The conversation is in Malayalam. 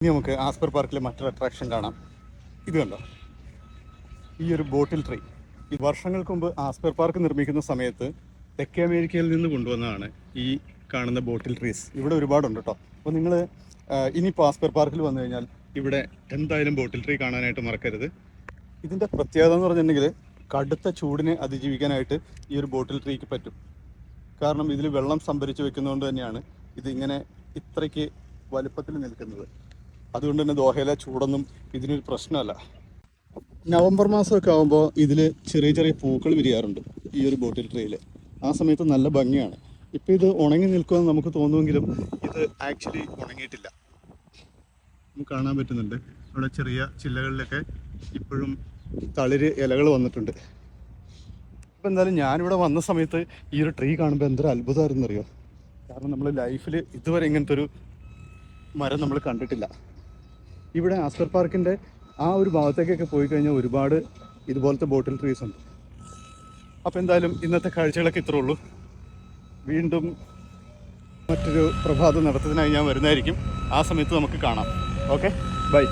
ഇനി നമുക്ക് ആസ്പർ പാർക്കിലെ മറ്റൊരു അട്രാക്ഷൻ കാണാം. ഇത് കണ്ടോ, ഈ ഒരു ബോട്ടിൽ ട്രീ. ഈ വർഷങ്ങൾക്ക് മുമ്പ് ആസ്പർ പാർക്ക് നിർമ്മിക്കുന്ന സമയത്ത് തെക്കേ അമേരിക്കയിൽ നിന്ന് കൊണ്ടുവന്നതാണ് ഈ കാണുന്ന ബോട്ടിൽ ട്രീസ്. ഇവിടെ ഒരുപാടുണ്ട് കേട്ടോ. അപ്പോൾ നിങ്ങൾ ഇനിയിപ്പോൾ ആസ്പർ പാർക്കിൽ വന്നു കഴിഞ്ഞാൽ ഇവിടെ എന്തായാലും ബോട്ടിൽ ട്രീ കാണാനായിട്ട് മറക്കരുത്. ഇതിൻ്റെ പ്രത്യേകത എന്ന് പറഞ്ഞിട്ടുണ്ടെങ്കിൽ കടുത്ത ചൂടിനെ അതിജീവിക്കാനായിട്ട് ഈ ഒരു ബോട്ടിൽ ട്രീക്ക് പറ്റും. കാരണം ഇതിൽ വെള്ളം സംഭരിച്ച് വെക്കുന്നതുകൊണ്ട് തന്നെയാണ് ഇതിങ്ങനെ ഇത്രയ്ക്ക് വലുപ്പത്തിൽ നിൽക്കുന്നത്. അതുകൊണ്ട് തന്നെ ദോഹയിലെ ചൂടൊന്നും ഇതിനൊരു പ്രശ്നമല്ല. നവംബർ മാസമൊക്കെ ആകുമ്പോൾ ഇതിൽ ചെറിയ ചെറിയ പൂക്കൾ വിരിയാറുണ്ട് ഈ ഒരു ബോട്ടിൽ ട്രീയിൽ. ആ സമയത്ത് നല്ല ഭംഗിയാണ്. ഇപ്പോൾ ഇത് ഉണങ്ങി നിൽക്കുമെന്ന് നമുക്ക് തോന്നുമെങ്കിലും ഇത് ആക്ച്വലി ഉണങ്ങിയിട്ടില്ല. നമുക്ക് കാണാൻ പറ്റുന്നുണ്ട് അവിടെ ചെറിയ ചില്ലകളിലൊക്കെ ഇപ്പോഴും തളിര് ഇലകൾ വന്നിട്ടുണ്ട്. ഇപ്പം എന്തായാലും ഞാനിവിടെ വന്ന സമയത്ത് ഈ ഒരു ട്രീ കാണുമ്പോൾ എന്തൊരു അത്ഭുതമായിരുന്നു അറിയോ. കാരണം നമ്മൾ ലൈഫിൽ ഇതുവരെ ഇങ്ങനത്തെ ഒരു മരം നമ്മൾ കണ്ടിട്ടില്ല. ഇവിടെ ആസ്പർ പാർക്കിൻ്റെ ആ ഒരു ഭാഗത്തേക്കൊക്കെ പോയി കഴിഞ്ഞാൽ ഒരുപാട് ഇതുപോലത്തെ ബോട്ടിൽ ട്രീസ് ഉണ്ട്. അപ്പോൾ എന്തായാലും ഇന്നത്തെ കാഴ്ചകളൊക്കെ ഇത്രേ ഉള്ളൂ. വീണ്ടും മറ്റൊരു പ്രഭാത നടത്തത്തിനായി ഞാൻ വരുന്നതായിരിക്കും. ആ സമയത്ത് നമുക്ക് കാണാം. Okay, by.